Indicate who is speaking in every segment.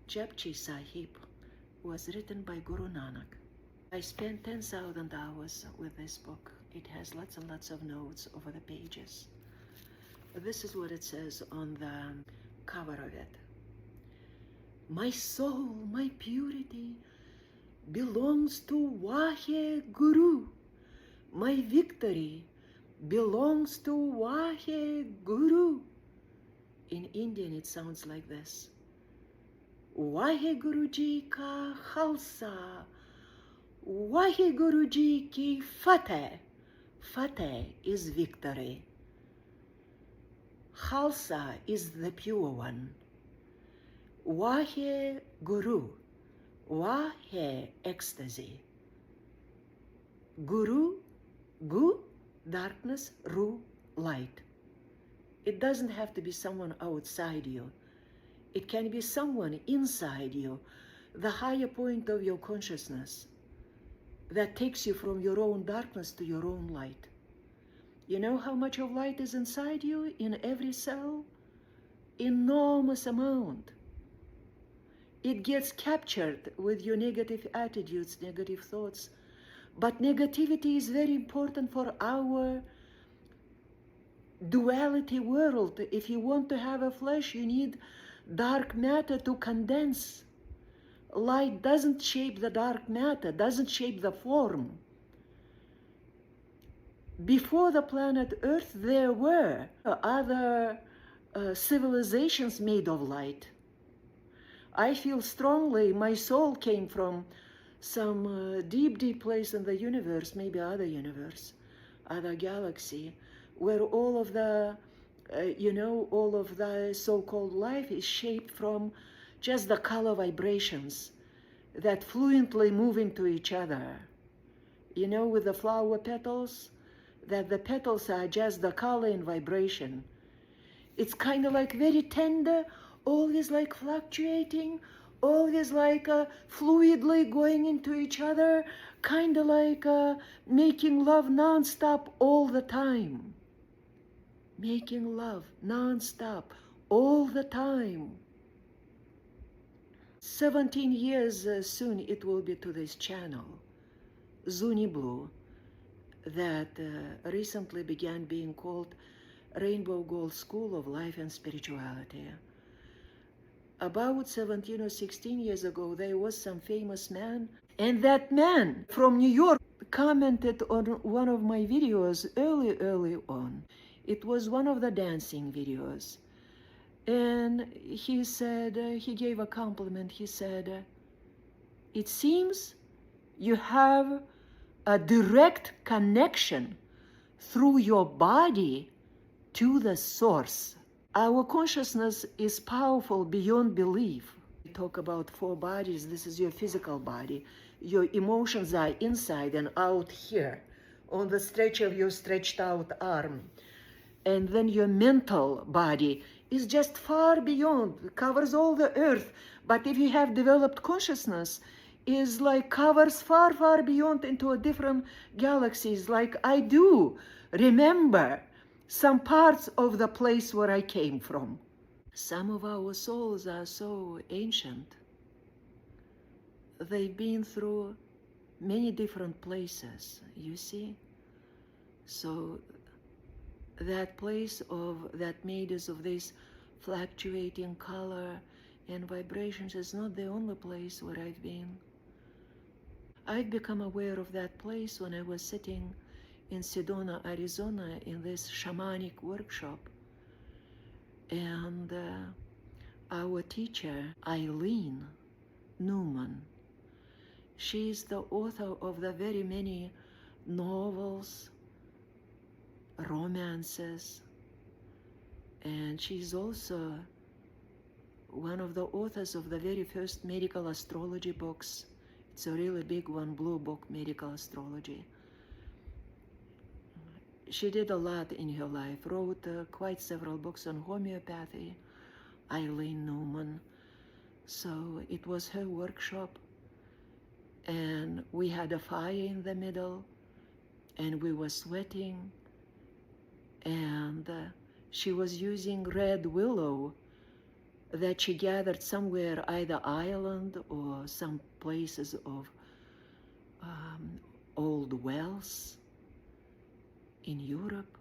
Speaker 1: Jap Ji Sahib was written by Guru Nanak. I spent 10,000 hours with this book. It has lots and lots of notes over the pages. This is what it says on the cover of it. My soul, my purity, belongs to Wahe Guru. My victory belongs to Wahe Guru. In Indian it sounds like this. Wahe Guru Ji ka Khalsa, Wahe Guru Ji ki Fateh. Fateh is victory. Khalsa is the pure one. Wahe Guru, Wahe ecstasy. Guru, Gu, darkness, Ru, light. It doesn't have to be someone outside you. It can be someone inside you, the higher point of your consciousness that takes you from your own darkness to your own light. You know how much of light is inside you in every cell? Enormous amount. It gets captured with your negative attitudes, negative thoughts. But negativity is very important for our duality world. If you want to have a flesh, you need dark matter to condense. Light doesn't shape the dark matter, doesn't shape the form. Before the planet Earth, there were other civilizations made of light. I feel strongly my soul came from some deep, deep place in the universe, maybe other universe, other galaxy, where all of the all of the so-called life is shaped from just the color vibrations that fluently move into each other. You know, with the flower petals, that the petals are just the color and vibration. It's kind of like very tender, always like fluctuating, always like fluidly going into each other, kind of like making love non-stop all the time. Making love non-stop all the time. 17 years soon it will be to this channel, Zuni Blue, that recently began being called Rainbow Gold School of Life and Spirituality. About 17 or 16 years ago, there was some famous man, and that man from New York commented on one of my videos early on. It was one of the dancing videos. And he said, he gave a compliment. He said, it seems you have a direct connection through your body to the source. Our consciousness is powerful beyond belief. We talk about 4 bodies. This is your physical body. Your emotions are inside and out here, on the stretch of your stretched out arm. And then your mental body is just far beyond, covers all the earth. But if you have developed consciousness, is like covers far, far beyond into a different galaxies. Like I do remember some parts of the place where I came from. Some of our souls are so ancient. They've been through many different places, you see? So that place that made us of this fluctuating color and vibrations is not the only place where I've been. I've become aware of that place when I was sitting in Sedona, Arizona, in this shamanic workshop. And our teacher, Eileen Newman, she's the author of the very many novels, romances, and she's also one of the authors of the very first medical astrology books. It's a really big one, blue book, medical astrology. She did a lot in her life, wrote quite several books on homeopathy, Eileen Newman. So it was her workshop, and we had a fire in the middle, and we were sweating, and she was using red willow that she gathered somewhere, either Ireland or some places of old wells in Europe.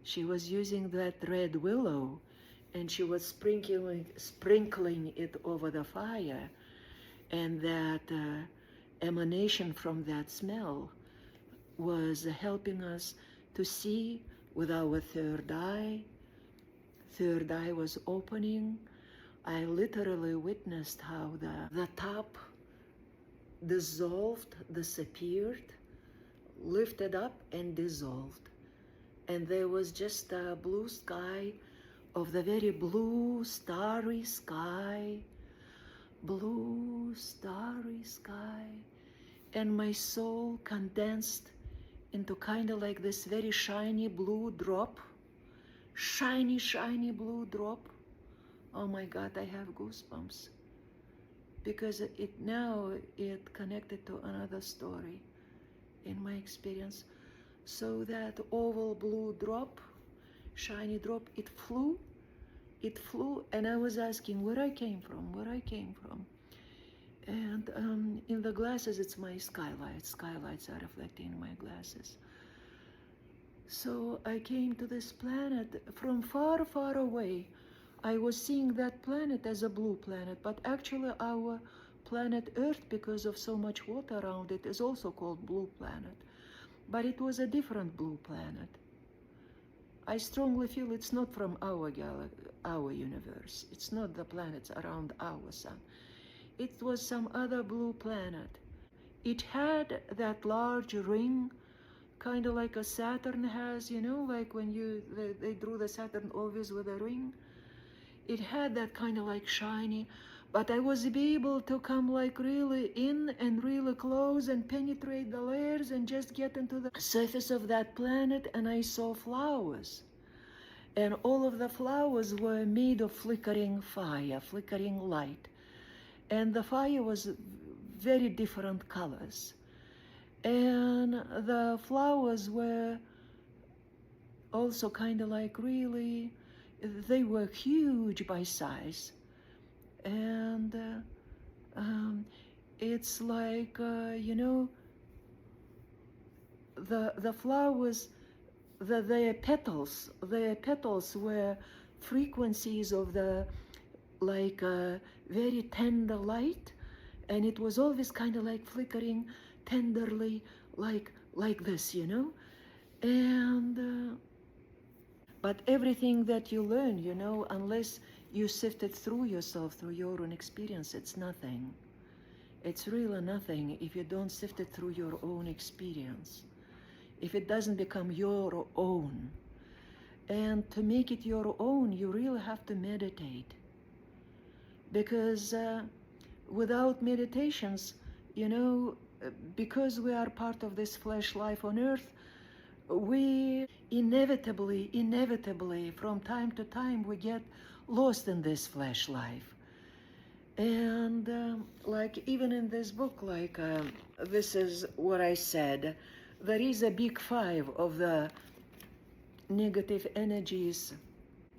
Speaker 1: She was using that red willow, and she was sprinkling it over the fire, and that emanation from that smell was helping us to see with our third eye. Third eye was opening. I literally witnessed how the top dissolved, disappeared, lifted up and dissolved. And there was just a blue sky of the very blue, starry sky, blue, starry sky. And my soul condensed into kind of like this very shiny blue drop, shiny, shiny blue drop. Oh my God, I have goosebumps. Because it connected to another story in my experience. So that oval blue drop, shiny drop, it flew, and I was asking where I came from. And in the glasses, it's my skylights. Skylights are reflecting in my glasses. So I came to this planet from far, far away. I was seeing that planet as a blue planet, but actually our planet Earth, because of so much water around it, is also called blue planet. But it was a different blue planet. I strongly feel it's not from our universe. It's not the planets around our sun. It was some other blue planet. It had that large ring, kind of like a Saturn has, you know, like when they drew the Saturn always with a ring. It had that kind of like shiny, but I was able to come like really in and really close and penetrate the layers and just get into the surface of that planet, and I saw flowers. And all of the flowers were made of flickering fire, flickering light. And the fire was very different colors. And the flowers were also kind of like really, they were huge by size. And it's like, you know, the flowers, their petals were frequencies of the, like very tender light. And it was always kind of like flickering tenderly, like this, you know. And but everything that you learn, you know, unless you sift it through yourself, through your own experience, it's nothing. It's really nothing if you don't sift it through your own experience. If it doesn't become your own. And to make it your own, you really have to meditate. Because without meditations, you know, because we are part of this flesh life on earth, we inevitably, from time to time, we get lost in this flesh life. And like even in this book, like this is what I said, there is a big five of the negative energies,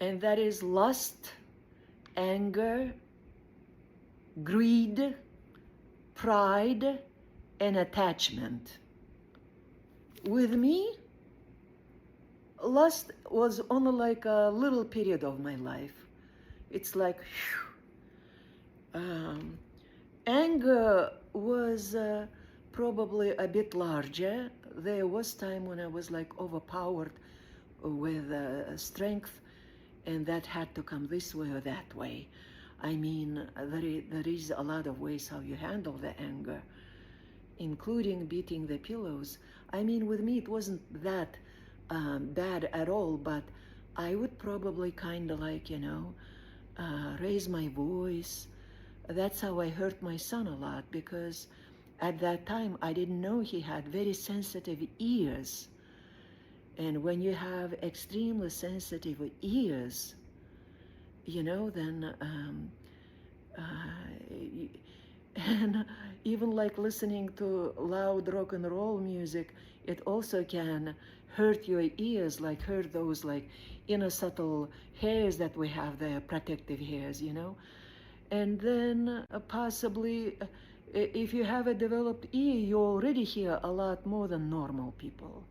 Speaker 1: and that is lust, anger, greed, pride, and attachment. With me, lust was only like a little period of my life. It's like, anger was probably a bit larger. There was time when I was like overpowered with strength, and that had to come this way or that way. I mean, there is a lot of ways how you handle the anger, including beating the pillows. I mean, with me, it wasn't that bad at all, but I would probably kind of like, you know, raise my voice. That's how I hurt my son a lot, because at that time, I didn't know he had very sensitive ears. And when you have extremely sensitive ears, you know, then and even like listening to loud rock and roll music, it also can hurt your ears, like hurt those like inner subtle hairs that we have there, protective hairs, you know. And then possibly, if you have a developed ear, you already hear a lot more than normal people.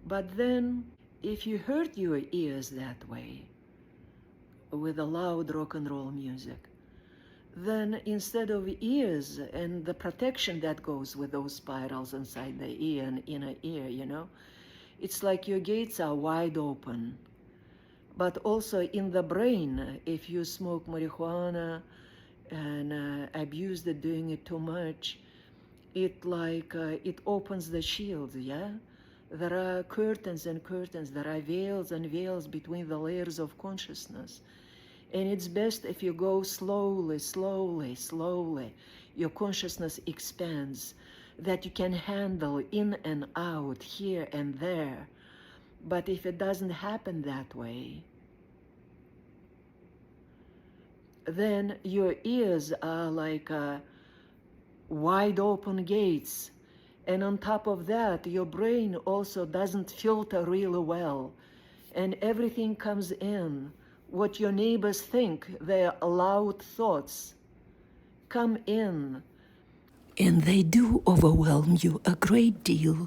Speaker 1: But then, if you hurt your ears that way, with the loud rock and roll music, then instead of ears and the protection that goes with those spirals inside the ear and inner ear, you know, it's like your gates are wide open. But also in the brain, if you smoke marijuana and abuse it, doing it too much, it opens the shields, yeah? There are curtains and curtains, there are veils and veils between the layers of consciousness. And it's best if you go slowly, slowly, slowly. Your consciousness expands, that you can handle in and out, here and there. But if it doesn't happen that way, then your ears are like wide open gates. And on top of that, your brain also doesn't filter really well. And everything comes in. What your neighbors think, their loud thoughts, come in. And they do overwhelm you a great deal.